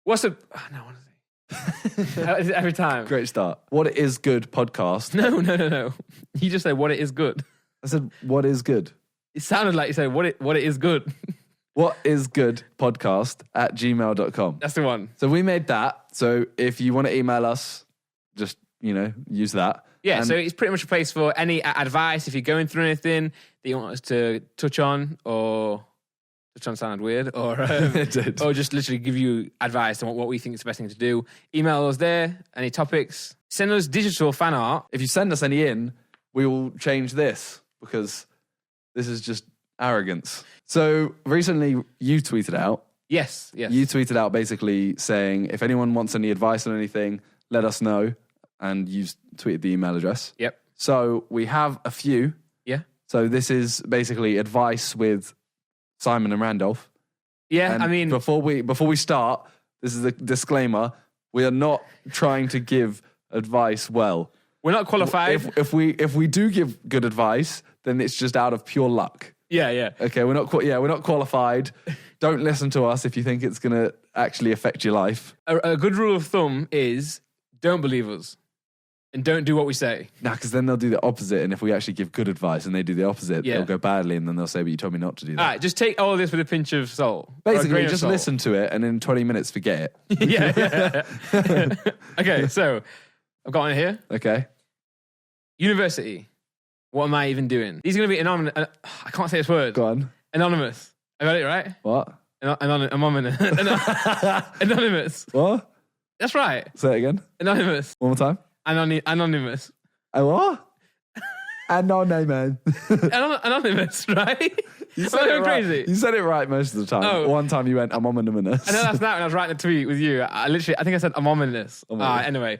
What's a... Oh, no, what is it? Every time. Great start. What is good podcast? No. You just said what it is good. I said, what is good? It sounded like you said what it is good. What is good podcast at gmail.com. That's the one. So we made that. So if you want to email us, just, use that. Yeah, so it's pretty much a place for any advice if you're going through anything that you want us to touch on, or touch on sounded weird, or It did. or just literally give you advice on what we think is the best thing to do. Email us there, any topics. Send us digital fan art. If you send us any in, we will change this because this is just arrogance. So recently you tweeted out. Yes. You tweeted out basically saying if anyone wants any advice on anything, let us know. And you tweeted the email address. Yep. So we have a few. Yeah. So this is basically advice with Simon and Randolph. Yeah, And I mean... Before we start, this is a disclaimer. We are not trying to give advice well. We're not qualified. If we do give good advice, then it's just out of pure luck. Yeah. Okay, we're not qualified. Don't listen to us if you think it's going to actually affect your life. A good rule of thumb is don't believe us and don't do what we say. Nah, because then they'll do the opposite, and if we actually give good advice and they do the opposite, Yeah. they'll go badly, and then they'll say, but you told me not to do that. All right, just take all of this with a pinch of salt. Basically, just listen to it, and in 20 minutes, forget it. Yeah. Okay, so I've got one here. Okay. University. What am I even doing? These are going to be anonymous. I can't say this word. Go on. Anonymous. I got it right? What? Anonymous. What? That's right. Say it again. Anonymous. One more time. Anonymous. What? Anonymous. Anonymous, right? You Am I going right. crazy? You said it right most of the time. Oh. One time you went, I'm ominous. I know that's that when I was writing a tweet with you. I think I said I'm ominous. Anyway,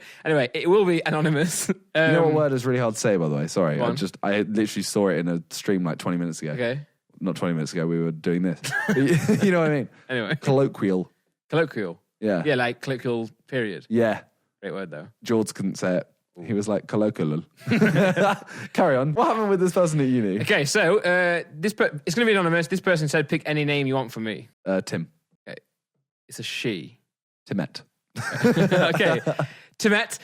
it will be anonymous. You know what word is really hard to say, by the way? Sorry. I literally saw it in a stream like 20 minutes ago. Okay. Not 20 minutes ago, we were doing this. You know what I mean? Anyway. Colloquial. Colloquial. Yeah. Yeah, like colloquial period. Yeah. Great word, though. George couldn't say it. He was like, colloquial. Carry on. What happened with this person at uni? Okay, so it's going to be anonymous. This person said, pick any name you want from me. Tim. Okay. It's a she. Timet. Okay. Timet.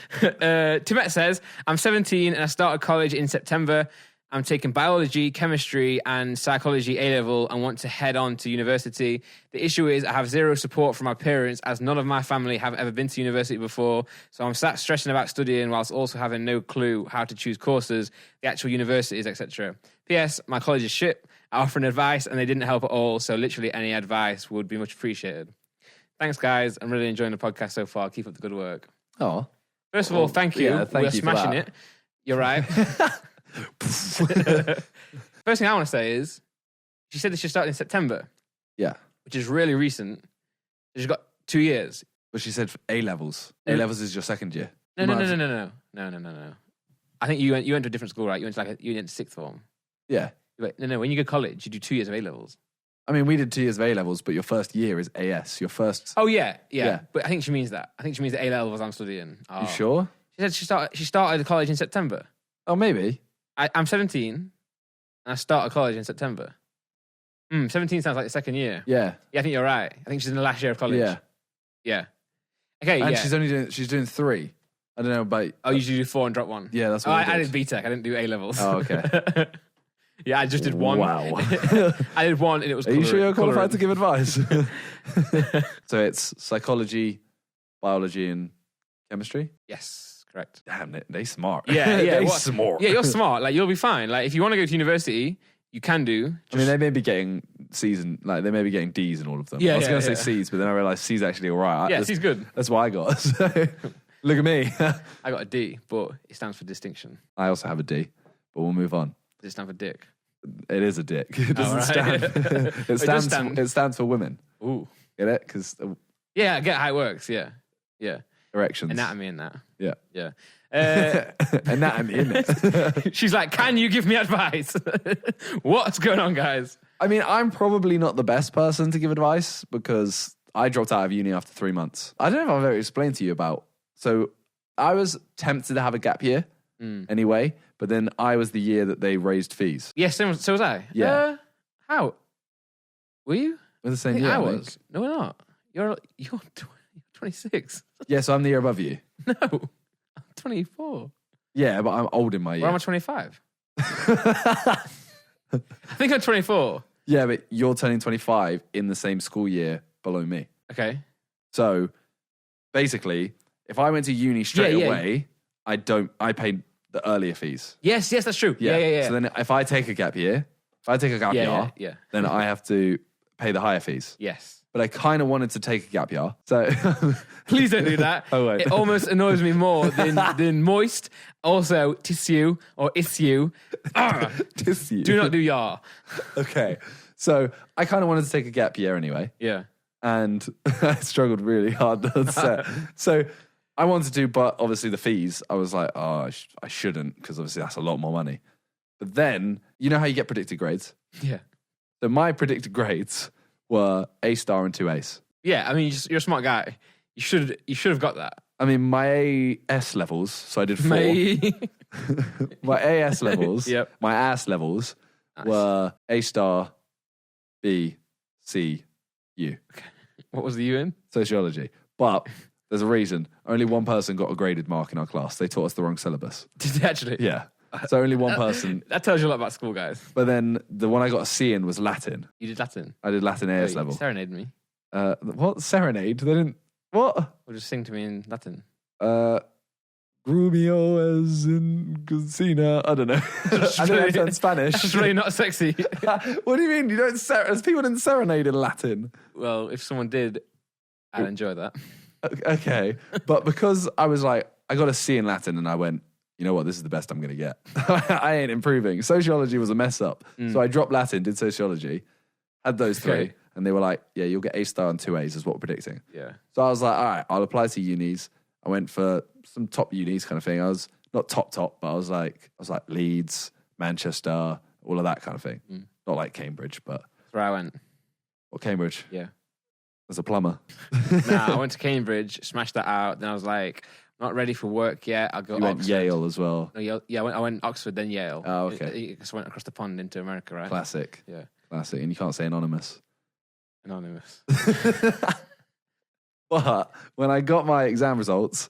Timet says, I'm 17 and I started college in September. I'm taking biology, chemistry, and psychology A-level and want to head on to university. The issue is I have zero support from my parents as none of my family have ever been to university before. So I'm sat stressing about studying whilst also having no clue how to choose courses, the actual universities, etc. P.S. My college is shit. I offered advice and they didn't help at all. So literally any advice would be much appreciated. Thanks, guys. I'm really enjoying the podcast so far. Keep up the good work. Oh. First of all, thank you. Yeah, thank We're you smashing it. You're right. First thing I want to say is, she said that she started in September. Yeah. Which is really recent. She's got 2 years. But she said A-levels. A-levels is your second year. No. I think you went to a different school, right? You went to sixth form. Yeah. Wait, no. When you go to college, you do 2 years of A-levels. I mean, we did 2 years of A-levels, but your first year is AS. Your first... Oh, yeah. But I think she means that. I think she means the A-levels I'm studying. Oh. You sure? She said she started college in September. Oh, maybe. I'm 17, and I started college in September. 17 sounds like the second year. Yeah. Yeah, I think you're right. I think she's in the last year of college. Yeah. Okay, and she's doing 3. I don't know about... Oh, you usually do 4 and drop 1. Yeah, that's what I did BTEC. I didn't do A-levels. Oh, okay. Yeah, I just did 1. Wow. I did 1 and it was Are you sure you're qualified to give advice? So it's psychology, biology, and chemistry? Yes. Correct. Damn, they smart. Yeah. They smart. Yeah, you're smart. Like, you'll be fine. Like, if you want to go to university, you can do. I mean, they may be getting C's and, like, they may be getting D's in all of them. Yeah, I was going to say C's, but then I realised C's actually all right. Yeah, C's good. That's what I got. So, look at me. I got a D, but it stands for distinction. I also have a D, but we'll move on. Does it stand for dick? It is a dick. It doesn't stand. It stands for women. Ooh. Get it? Because yeah, I get how it works. Yeah. Erections. Anatomy in that. Yeah. Anatomy in it. She's like, can you give me advice? What's going on, guys? I mean, I'm probably not the best person to give advice because I dropped out of uni after 3 months. I don't know if I've ever explained to you about. So I was tempted to have a gap year anyway, but then I was the year that they raised fees. Yes, so was I. Yeah. How? Were you? We're the same year. I was. No, we're not. You're 26. Yeah, so I'm the year above you. No, I'm 24. Yeah, but I'm old in my year. Or am I 25? I think I'm 24. Yeah, but you're turning 25 in the same school year below me. Okay. So basically, if I went to uni straight away, I paid the earlier fees. Yes, that's true. Yeah. So then if I take a gap year, then I have to pay the higher fees. Yes. But I kind of wanted to take a gap year. So please don't do that. I won't. It almost annoys me more than moist. Also, tissue or issue. Tissue. Do not do yar. Okay. So I kind of wanted to take a gap year anyway. Yeah. And I struggled really hard on set. So I wanted to, but obviously the fees, I was like, oh, I shouldn't, because obviously that's a lot more money. But then, you know how you get predicted grades? Yeah. So my predicted grades were A star and 2 A's. Yeah, I mean, you're a smart guy. You should have got that. I mean, my AS levels, so I did 4. My AS levels, my AS levels were A star, B, C, U. Okay. What was the U in? Sociology. But there's a reason. Only one person got a graded mark in our class. They taught us the wrong syllabus. Did they actually? Yeah. So only one person. That tells you a lot about school, guys. But then the one I got a C in was Latin. You did Latin? I did Latin AS level. You serenaded me. What? Serenade? They didn't... What? Or just sing to me in Latin. Grumio as in Casina. I don't know. I don't understand Spanish. It's really not sexy. What do you mean? You don't people didn't serenade in Latin? Well, if someone did, I'd enjoy that. Okay. But because I was like, I got a C in Latin and I went, you know what, this is the best I'm going to get. I ain't improving. Sociology was a mess up. So I dropped Latin, did sociology, had those 3, and they were like, yeah, you'll get A star and 2 A's is what we're predicting. Yeah. So I was like, all right, I'll apply to unis. I went for some top unis kind of thing. I was not top, but I was like Leeds, Manchester, all of that kind of thing. Not like Cambridge, but... That's where I went. What, Cambridge? Yeah. As a plumber. Nah, I went to Cambridge, smashed that out. Then I was like, not ready for work yet. I'll go You went Oxford. Yale as well. No, I went Oxford, then Yale. Oh, okay. I just went across the pond into America, right? Classic. Yeah. Classic. And you can't say anonymous. Anonymous. But when I got my exam results,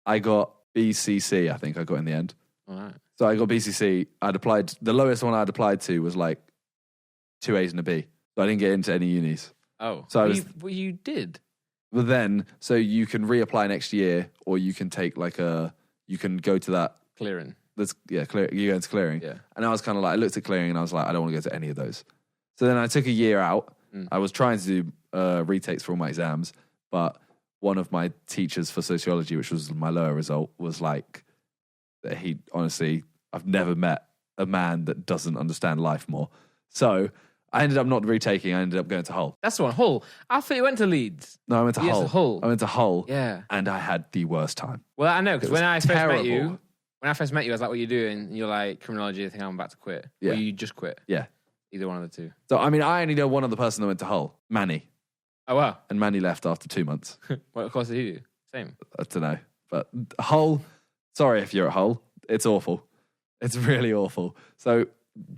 I got BCC, I think I got in the end. All right. So I got BCC. I'd applied, the lowest one I'd applied to was like 2 A's and a B. So I didn't get into any unis. Oh. So you did? But then, so you can reapply next year, or you can take you can go to that. Clearing. You go into clearing. Yeah. And I was kind of like, I looked at clearing and I was like, I don't want to go to any of those. So then I took a year out. I was trying to do retakes for all my exams, but one of my teachers for sociology, which was my lower result, was like, he honestly, I've never met a man that doesn't understand life more. So I ended up not retaking. I ended up going to Hull. That's the one. Hull. I thought you went to Leeds. No, I went to Yes, Hull. Hull. I went to Hull. Yeah. And I had the worst time. Well, I know, because when I first met you, terrible. I was like, what are you doing? And you're like, criminology, I think I'm about to quit. Yeah. Or you just quit. Yeah. Either one of the two. So, I mean, I only know one other person that went to Hull, Manny. Oh, wow. And Manny left after 2 months. What course did he do? Same. I don't know. But Hull, sorry if you're at Hull. It's awful. It's really awful. So,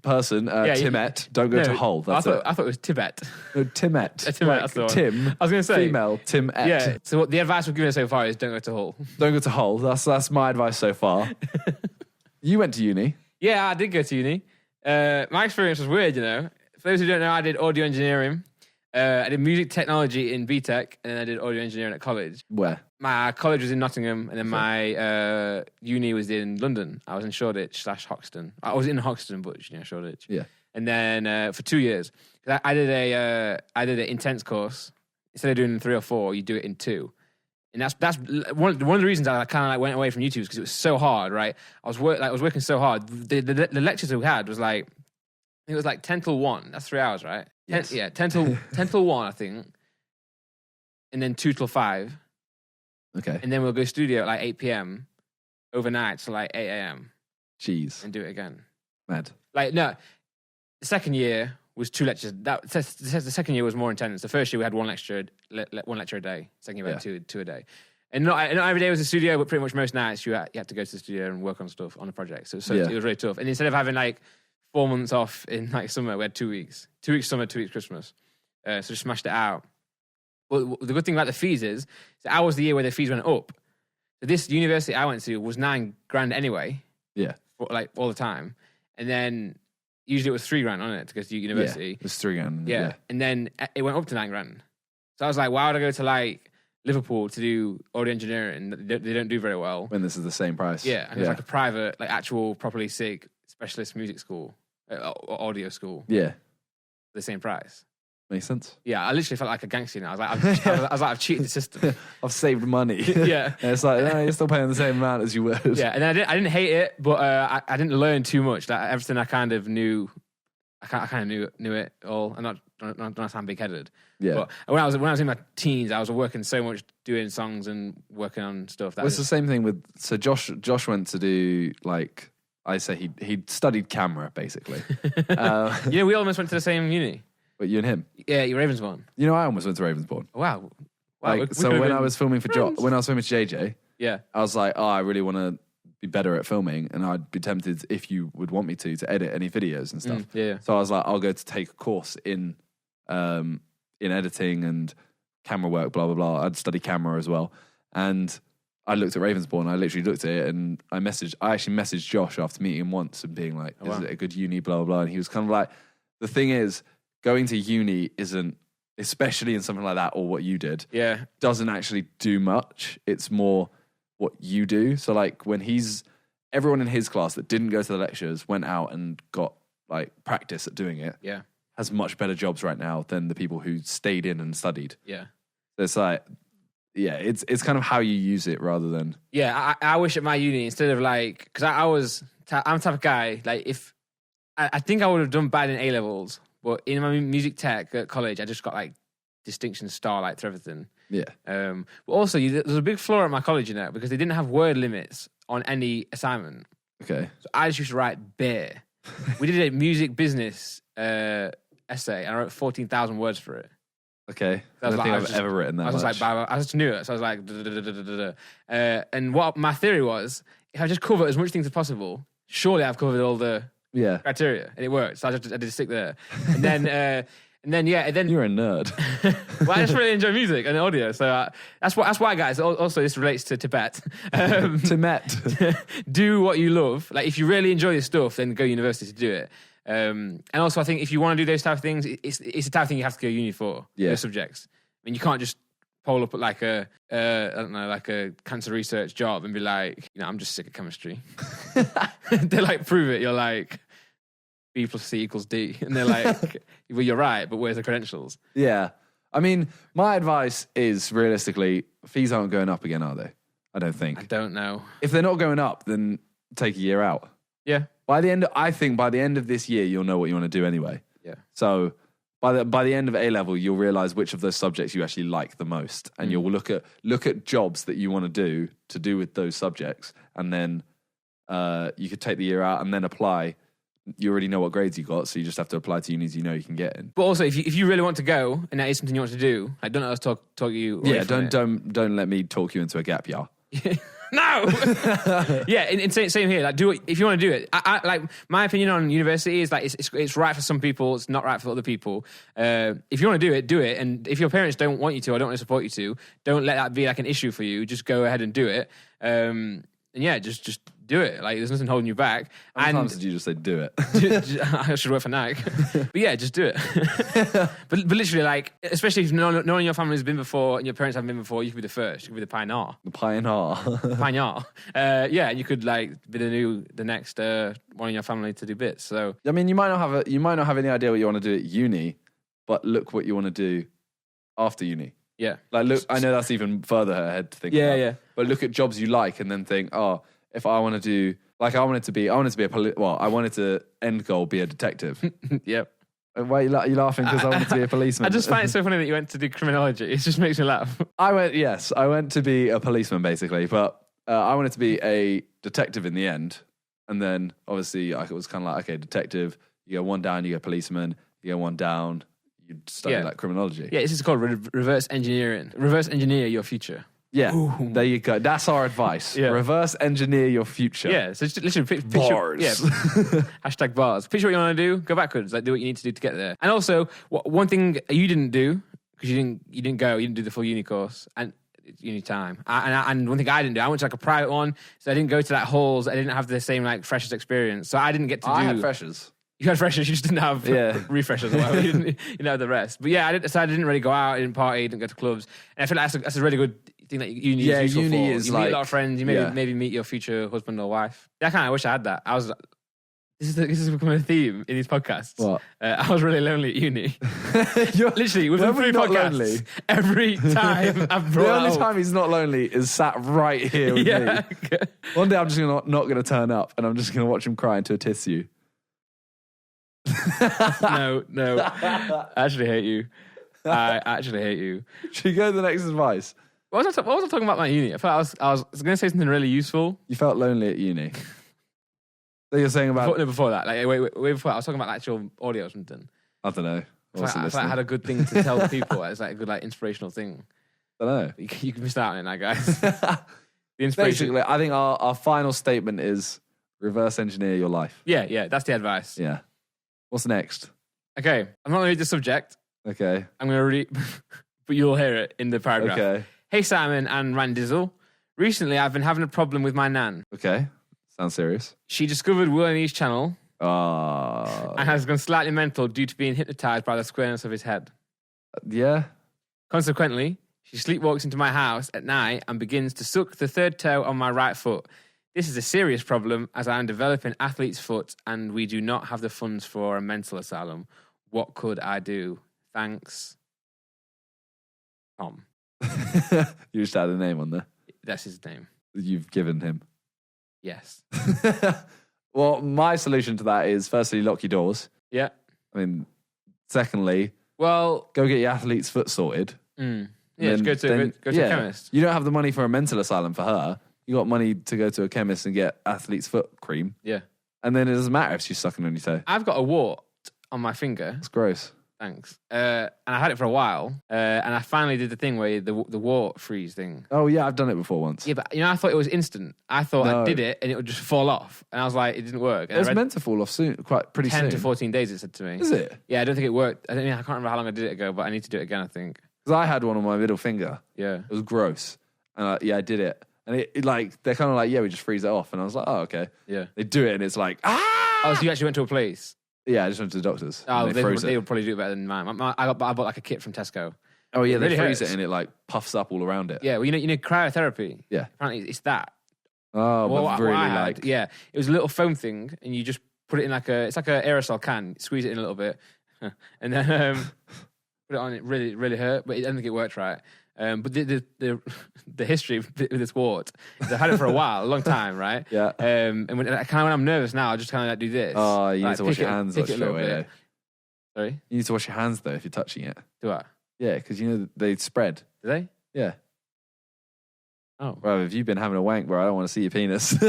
Timet, don't go to Hull. That's I thought it was Tibet. No, Timet. Timet, like that's the one. Tim. I was going to say. Female, Timet. Yeah. So the advice we're giving so far is don't go to Hull. Don't go to Hull. That's my advice so far. You went to uni. Yeah, I did go to uni. My experience was weird, you know. For those who don't know, I did audio engineering. I did music technology in BTEC, and then I did audio engineering at college. Where? My college was in Nottingham, and then my uni was in London. I was in Shoreditch / Hoxton. I was in Hoxton, but Shoreditch. Yeah. And then for 2 years, I did an intense course. Instead of doing 3 or 4, you do it in 2. And that's one of the reasons I kind of like went away from YouTube, because it was so hard, right? I was working so hard. The lectures we had was like, I think it was like 10 till 1. That's 3 hours, right? Yes. 10 till 1, I think. And then 2 till 5. Okay. And then we'll go studio at like 8 p.m. overnight to like 8 a.m. Jeez. and do it again. Mad. Like, no, the second year was 2 lectures. The second year was more intense. The first year we had 1 lecture a day. Second year we had two a day. And not every day was a studio, but pretty much most nights you had to go to the studio and work on stuff on a project. So it was really tough. And instead of having like 4 months off in like summer, we had 2 weeks. 2 weeks summer, 2 weeks Christmas. So just smashed it out. Well, the good thing about the fees is, so I was the year where the fees went up. So this university I went to was $9,000 anyway. Yeah. Like all the time. And then usually it was $3,000 on it to go to university. Yeah, it was $3,000. Yeah. And then it went up to $9,000. So I was like, why would I go to like Liverpool to do audio engineering? They don't do very well. When this is the same price. Yeah. And it was like a private, like actual, properly sick specialist music school, audio school. Yeah. The same price. Makes sense. Yeah, I literally felt like a gangster now. I was like, I've cheated the system. I've saved money. Yeah. And it's like, no, you're still paying the same amount as you would. Yeah, and I didn't hate it, but I didn't learn too much. Like everything I kind of knew, I kind of knew it all. I'm not sound big headed. Yeah. But when I was in my teens, I was working so much doing songs and working on stuff. It's the same thing with. So Josh went to do like I say he studied camera basically. We almost went to the same uni. But you and him? Yeah, you're Ravensbourne. I almost went to Ravensbourne. Wow. Like, so when I was filming for when I was filming for JJ, yeah, I was like, I really want to be better at filming, and I'd be tempted if you would want me to edit any videos and stuff. Yeah. So I was like, I'll go to take a course in editing and camera work, blah blah blah. I'd study camera as well, and I looked at Ravensbourne. I literally looked at it, and I actually messaged Josh after meeting him once and being like, "Is it a good uni?" Blah blah blah. And he was kind of like, "The thing is, going to uni isn't, especially in something like that or what you did, doesn't actually do much. It's more what you do." So like when everyone in his class that didn't go to the lectures went out and got like practice at doing it. Yeah. Has much better jobs right now than the people who stayed in and studied. Yeah. So it's like, yeah, it's kind of how you use it rather than. Yeah, I wish at my uni, instead of like, because I'm the type of guy, like if, I think I would have done bad in A-levels, but in my music tech at college, I just got like distinction starlight to everything. Yeah. But also, there's a big flaw at my college, because they didn't have word limits on any assignment. Okay. So I just used to write bare. We did a music business essay, and I wrote 14,000 words for it. Okay. I don't think I've ever written that. I was much. like, I just knew it. So I was like, and what my theory was, if I just cover as much things as possible, surely I've covered all the criteria, and it worked. So I did stick there, and then you're a nerd. Well, I just really enjoy music and audio, so that's why, guys. Also, this relates to Tibet. Tibet. Do what you love. Like, if you really enjoy your stuff, then go to university to do it. And also, I think if you want to do those type of things, it's the type of thing you have to go to uni for. Those subjects. I mean, you can't just pole up at like I don't know, like a cancer research job and be like, I'm just sick of chemistry. They're like, prove it. You're like, B + C = D. And they're like, well, you're right, but where's the credentials? Yeah. I mean, my advice is realistically, fees aren't going up again, are they? I don't think. I don't know. If they're not going up, then take a year out. Yeah. I think by the end of this year, you'll know what you want to do anyway. Yeah. So by the end of A-level, you'll realize which of those subjects you actually like the most, and you'll look at jobs that you want to do with those subjects, and then you could take the year out and then apply. You already know what grades you got, so you just have to apply to unis you know you can get in. But also, if you really want to go and that is something you want to do, I don't let us talk you. Away from don't let me talk you into a gap year. No. Yeah, and same here. Like, do it if you want to do it. I like, my opinion on university is like it's right for some people, it's not right for other people. If you want to do it. And if your parents don't want you to or don't want to support you to, don't let that be like an issue for you. Just go ahead and do it. And yeah, just do it. Like, there's nothing holding you back. How many times did you just say do it? I should work for Nike. But yeah, just do it. but literally, like, especially if no one in your family has been before and your parents haven't been before, you could be the first. You could be the pioneer. The pioneer. Pioneer. Yeah, you could like be the next one in your family to do bits. So I mean, you might not have any idea what you want to do at uni, but look what you want to do after uni. Yeah. Like, look, I know that's even further ahead to think about. Yeah. But look at jobs you like and then think, oh, if I want to do, like, I wanted to be I wanted to end goal be a detective. Yep. Why are you laughing? Because I wanted to be a policeman. I just find it so funny that you went to do criminology. It just makes me laugh. I went to be a policeman basically, but I wanted to be a detective in the end. And then obviously I was kind of like, okay, detective, you go one down, you go policeman, you go one down, you study like criminology. Yeah, this is called reverse engineering. Reverse engineer your future. Yeah, Ooh. There you go. That's our advice. Yeah. Reverse engineer your future. Yeah, so just literally picture bars. Yeah, hashtag bars. Picture what you want to do. Go backwards. Like, do what you need to do to get there. And also, one thing you didn't do, because you didn't do the full uni course and uni time. And one thing I didn't do, I went to like a private one, so I didn't go to like halls. I didn't have the same like freshers experience, so I didn't get to do. I had freshers. You had freshers, you just didn't have refreshers or whatever. You didn't have the rest. But yeah, I didn't really go out, I didn't party, didn't go to clubs. And I feel like that's a really good thing that uni is useful uni for. is you like, meet a lot of friends, you maybe meet your future husband or wife. Yeah, I kind of wish I had that. I was this is becoming a theme in these podcasts. What? I was really lonely at uni. You're literally within 3 not podcasts. lonely. Every time I've brought The only up, time he's not lonely is sat right here with me. One day I'm just not going to turn up and I'm just going to watch him cry into a tissue. No. I actually hate you. I actually hate you. Should we go to the next advice? What was I talking about my uni? I thought I was going to say something really useful. You felt lonely at uni. So you're saying about... Before that. Like, wait, before I was talking about actual audio or something. I don't know. I thought I had a good thing to tell people. It's like a good like inspirational thing. I don't know. You missed out on it now, guys. The inspiration. Basically, I think our final statement is reverse engineer your life. Yeah, that's the advice. Yeah. What's next? Okay, I'm not going to read the subject. Okay. I'm going to read, but you'll hear it in the paragraph. Okay. Hey, Simon and Randizzle. Recently, I've been having a problem with my nan. Okay. Sounds serious. She discovered Willie's channel And has gone slightly mental due to being hypnotized by the squareness of his head. Yeah. Consequently, she sleepwalks into my house at night and begins to suck the third toe on my right foot. This is a serious problem as I am developing athlete's foot and we do not have the funds for a mental asylum. What could I do? Thanks, Tom. You just had a name on there. That's his name. You've given him. Yes. Well, my solution to that is firstly, lock your doors. Yeah. I mean, secondly, well, go get your athlete's foot sorted. Yeah, just go to a chemist. You don't have the money for a mental asylum for her. You got money to go to a chemist and get athlete's foot cream. Yeah. And then it doesn't matter if she's sucking on your toe. I've got a wart on my finger. It's gross. Thanks. And I had it for a while. And I finally did the thing where the wart freeze thing. Oh, yeah, I've done it before once. Yeah, but I thought it was instant. I thought I did it and it would just fall off. And I was like, it didn't work. And it's meant to fall off soon, pretty 10 soon. 10 to 14 days, it said to me. Is it? Yeah, I don't think it worked. I can't remember how long I did it ago, but I need to do it again, I think. Because I had one on my middle finger. Yeah. It was gross. And I did it. And it like, they're kind of like, yeah, we just freeze it off. And I was like, oh, okay. Yeah. They do it and it's like, ah! Oh, so you actually went to a place? Yeah, I just went to the doctors. Oh, they froze it. They would probably do it better than mine. I bought like a kit from Tesco. Oh, yeah, they really freeze hurts. it and it like puffs up all around it. Yeah, well, you know cryotherapy? Yeah. Apparently it's that. Oh, Well, but what really I had, like... yeah, it was a little foam thing, and you just put it in it's like an aerosol can, squeeze it in a little bit, and then put it on. It really, really hurt, but I don't think it worked right. But the history with this wart is I've had it for a while, a long time, right? Yeah. And when I'm nervous now, I just kind of like do this. Oh, you like, need to wash your hands pick it a straight little away, bit. though. Sorry? You need to wash your hands, though, if you're touching it. Do I? Yeah, because you know they spread. Do they? Yeah. Oh. Bro, if you've been having a wank, bro, I don't want to see your penis.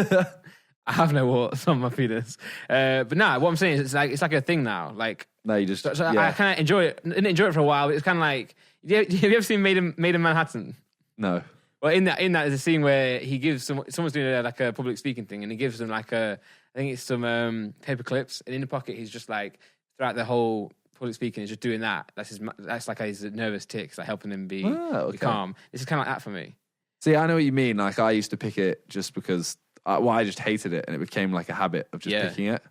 I have no warts on my penis. But no, what I'm saying is it's like a thing now. Like, No, you just... so yeah. I kind of enjoy it. I didn't enjoy it for a while, but it's kind of like... Have you ever seen Made in Manhattan? No. Well, in that there's a scene where he gives someone's doing like a public speaking thing, and he gives them like I think it's some paper clips, and in the pocket he's just like throughout the whole public speaking, he's just doing that. That's like his nervous tics, like helping him be calm. This is kind of like that for me. See, I know what you mean. Like, I used to pick it just because... I just hated it, and it became like a habit of just picking it.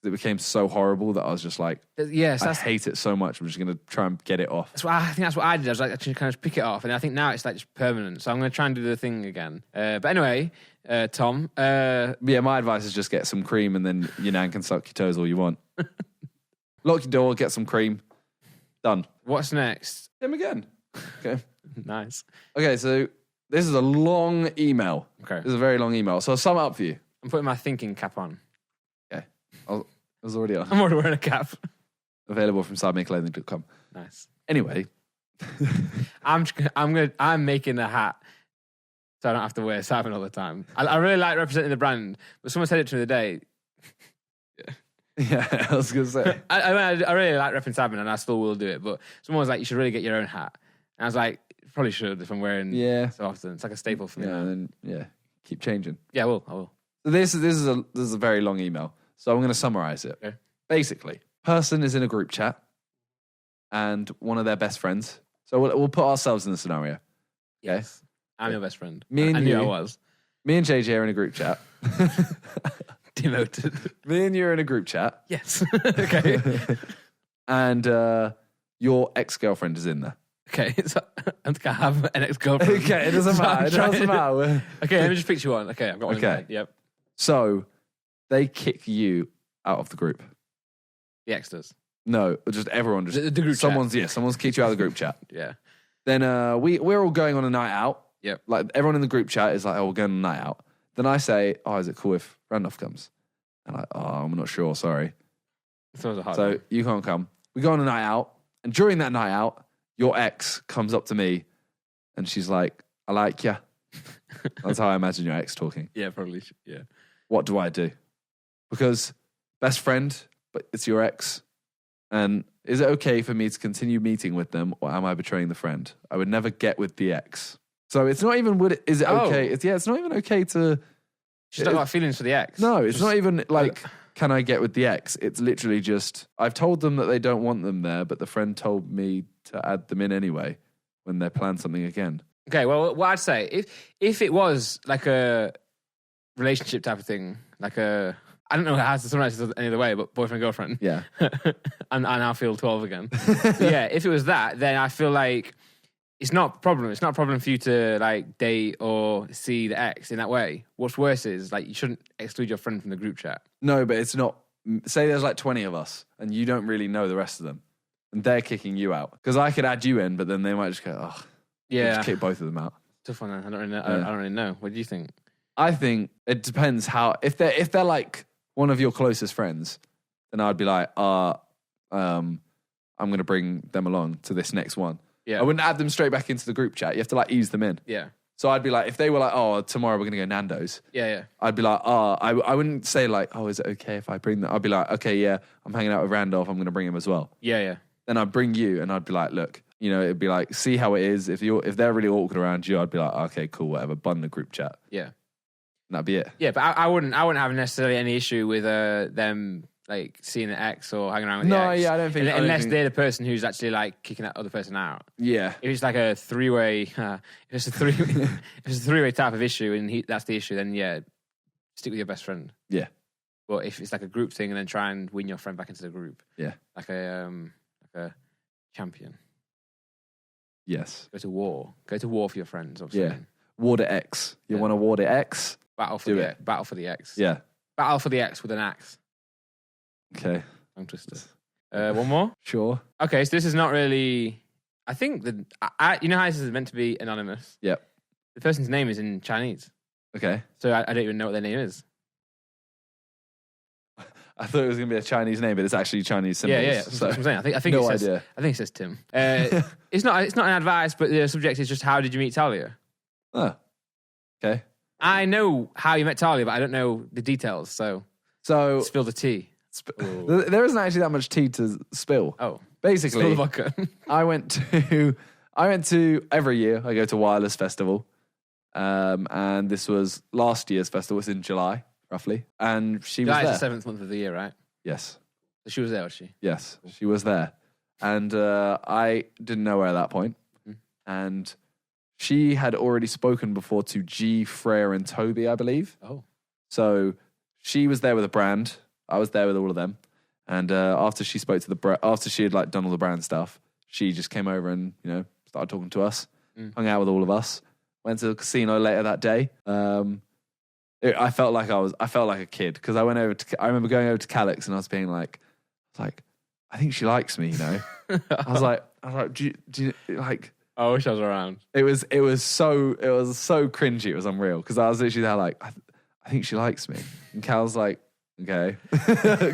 It became so horrible that I was just like, yes, I hate it so much. I'm just going to try and get it off. I think that's what I did. I was like, actually kind of pick it off. And I think now it's like just permanent. So I'm going to try and do the thing again. But anyway, Tom. Yeah, my advice is just get some cream and then your nan can suck your toes all you want. Lock your door, get some cream. Done. What's next? Him again. Okay. Nice. Okay, so this is a long email. Okay. This is a very long email. So I'll sum it up for you. I'm putting my thinking cap on. Okay. It was already on. I'm already wearing a cap. Available from sidemenclothing.com. Nice. Anyway. I'm making a hat so I don't have to wear Simon all the time. I really like representing the brand, but someone said it to me the other day. Yeah, I was going to say. I really like repping Sidemen, and I still will do it, but someone was like, you should really get your own hat. And I was like, probably should if I'm wearing so often. It's like a staple for me. Yeah, and then, keep changing. Yeah, I will. So this is a very long email, so I'm going to summarize it. Okay. Basically, person is in a group chat, and one of their best friends, So we'll put ourselves in the scenario. Yes. I'm your best friend. Me and I knew you. I was. Me and JJ are in a group chat. Demoted. Me and you are in a group chat. Yes. Okay. And your ex-girlfriend is in there. Okay. So I think I have an ex-girlfriend. Okay, it doesn't So matter. I'm It doesn't trying- matter. Okay, let me just picture one. Okay, I've got one in Okay. mind. Yep. So they kick you out of the group. The ex does. No, just everyone. Just The group chat. someone's kicked you out of the group chat. Yeah. Then we're all going on a night out. Yep. Like everyone in the group chat is like, oh, we're going on a night out. Then I say, oh, is it cool if Randolph comes? And I, oh, I'm not sure. Sorry. This was a hard So one. you can't come. We go on a night out, and during that night out, your ex comes up to me, and she's like, I like you. That's how I imagine your ex talking. Yeah, probably. Yeah. What do I do? Because best friend, but it's your ex. And is it okay for me to continue meeting with them, or am I betraying the friend? I would never get with the ex. So it's not even is it okay? Oh. It's not even okay to. She's not got feelings for the ex. No, it's Just- not even like, can I get with the ex? It's literally just, I've told them that they don't want them there, but the friend told me to add them in anyway when they plan something again. Okay, well, what I'd say, if it was like a relationship type of thing, like a, I don't know how to summarize it any other way, but boyfriend, girlfriend. Yeah. and I feel 12 again. But yeah, if it was that, then I feel like it's not a problem. It's not a problem for you to like date or see the ex in that way. What's worse is like you shouldn't exclude your friend from the group chat. No, but it's not. Say there's like 20 of us and you don't really know the rest of them and they're kicking you out. Because I could add you in, but then they might just go, oh, Yeah, just kick both of them out. tough one. I don't really know. Yeah. I don't really know. What do you think? I think it depends how, if they're like one of your closest friends, then I'd be like, I'm going to bring them along to this next one. Yeah, I wouldn't add them straight back into the group chat. You have to like ease them in. yeah, So I'd be like, if they were like, oh, tomorrow we're going to go Nando's. yeah. I'd be like, oh, I wouldn't say like, oh, is it okay if I bring them? I'd be like, okay, yeah, I'm hanging out with Randolph. I'm going to bring him as well. Yeah. Then I'd bring you and I'd be like, look, you know, it'd be like, see how it is. If they're really awkward around you, I'd be like, okay, cool, whatever. Bun the group chat. Yeah. And that'd be it. Yeah, but I wouldn't have necessarily any issue with them like seeing the ex or hanging around with the No, ex. yeah, I don't think- unless they're the person who's actually like kicking that other person out. Yeah. If it's like a three-way, if it's a three-way type of issue and that's the issue, then yeah, stick with your best friend. Yeah. But if it's like a group thing and then try and win your friend back into the group, Yeah. like a champion, Yes. go to war for your friends. Obviously. Yeah. Water X. You want to water X? Battle for Do the it. battle for the ex. Yeah. Battle for the ex with an axe. Okay. Tongue twister. One more. Sure. Okay, so this is not really. I think you know how this is meant to be anonymous. Yep. The person's name is in Chinese, Okay. so I don't even know what their name is. I thought it was going to be a Chinese name, but it's actually Chinese symbols. Yeah. That's So, what I'm saying. I think no it says. idea. I think it says Tim. It's not an advice, but the subject is just how did you meet Talia? Oh. Okay. I know how you met Talia, but I don't know the details. So So spill the tea. there isn't actually that much tea to spill. Oh, Basically, spill the vodka. I went to every year I go to Wireless Festival, and this was last year's festival. It's in July, roughly, and she was July there. is the 7th month of the year, right? Yes, So she was there, was she? yes, she was there, and I didn't know her at that point, and she had already spoken before to G, Freya, and Toby, I believe. Oh, So she was there with a brand. I was there with all of them. And after she spoke to after she had like done all the brand stuff, she just came over and, you know, started talking to us, hung out with all of us, went to the casino later that day. I felt like a kid because I remember going over to Calix and I was being like, I think she likes me, you know? I was like, do you like, I wish I was around. it was so cringy. It was unreal because I was literally there like, I think she likes me. And Cal's like, okay.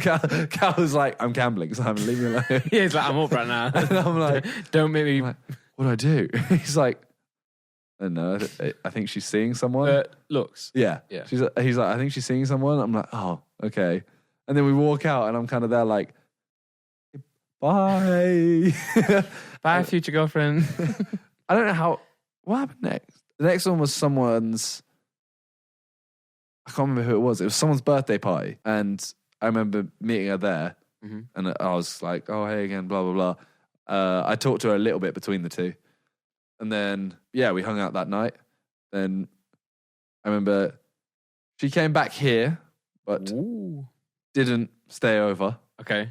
Cal was like, I'm gambling, so I'm leaving me alone. Yeah, he's like, I'm up right now. And I'm like, Don't make me. what do I do? He's like, I don't know. I think she's seeing someone. Looks. Yeah. Yeah. He's like, I think she's seeing someone. I'm like, oh, okay. And then we walk out and I'm kind of there like, bye. Bye, future girlfriend. I don't know what happened next. The next one was someone's, I can't remember who it was. It was someone's birthday party. And I remember meeting her there. Mm-hmm. And I was like, oh, hey again, blah, blah, blah. I talked to her a little bit between the two. And then, yeah, we hung out that night. Then I remember she came back here, but didn't stay over. Okay.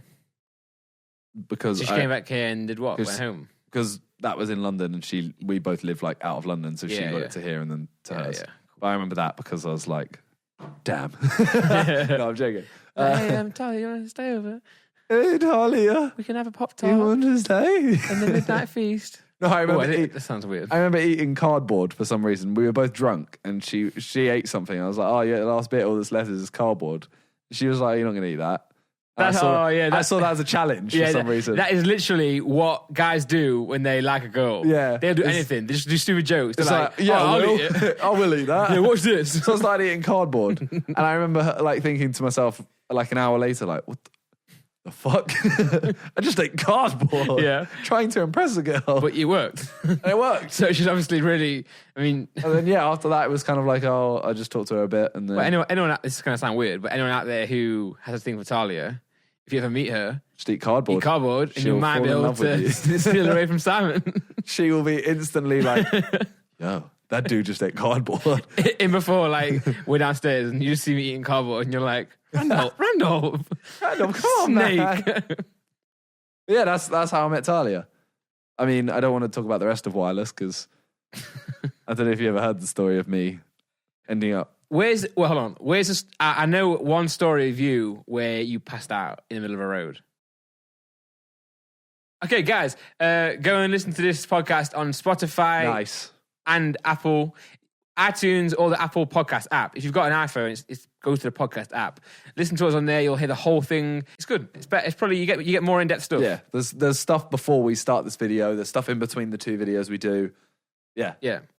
Because so she came back here and did what? Went home? Because that was in London and we both live like out of London. So she got it to here and then to hers. Yeah. But I remember that because I was like, damn. No, I'm joking. Hey, Talia, you want to stay over? Hey, Talia. We can have a Pop-Tart. You want to stay? And the midnight feast. No, I remember. That sounds weird. I remember eating cardboard for some reason. We were both drunk, and she ate something. I was like, "Oh yeah, the last bit, all that's left is cardboard." She was like, "You're not going to eat that." I saw that as a challenge for some reason. That is literally what guys do when they like a girl. Yeah, they'll do anything. They just do stupid jokes. They're like, "Yeah, I'll eat it. I will eat that." Yeah, watch this. So I started eating cardboard, and I remember like thinking to myself, like an hour later, like, "What the fuck? I just ate cardboard." Yeah, trying to impress a girl, but it worked. And it worked. So she's obviously really. I mean, and then after that, it was kind of like, oh, I just talked to her a bit, and then. But anyone, this is going to sound weird, but anyone out there who has a thing for Talia, if you ever meet her, just eat cardboard. And you might be able to steal away from Simon. She will be instantly like, yo, that dude just ate cardboard. In before, like, we're downstairs and you just see me eating cardboard and you're like, Randolph, come on, man. Yeah, that's how I met Talia. I mean, I don't want to talk about the rest of Wireless because I don't know if you ever heard the story of me ending up. Hold on. Where's this? I know one story of you where you passed out in the middle of a road. Okay, guys, go and listen to this podcast on Spotify and Apple, iTunes, or the Apple Podcast app. If you've got an iPhone, it's go to the podcast app. Listen to us on there. You'll hear the whole thing. It's good. It's better. It's probably you get more in-depth stuff. Yeah, there's stuff before we start this video. There's stuff in between the two videos we do. Yeah.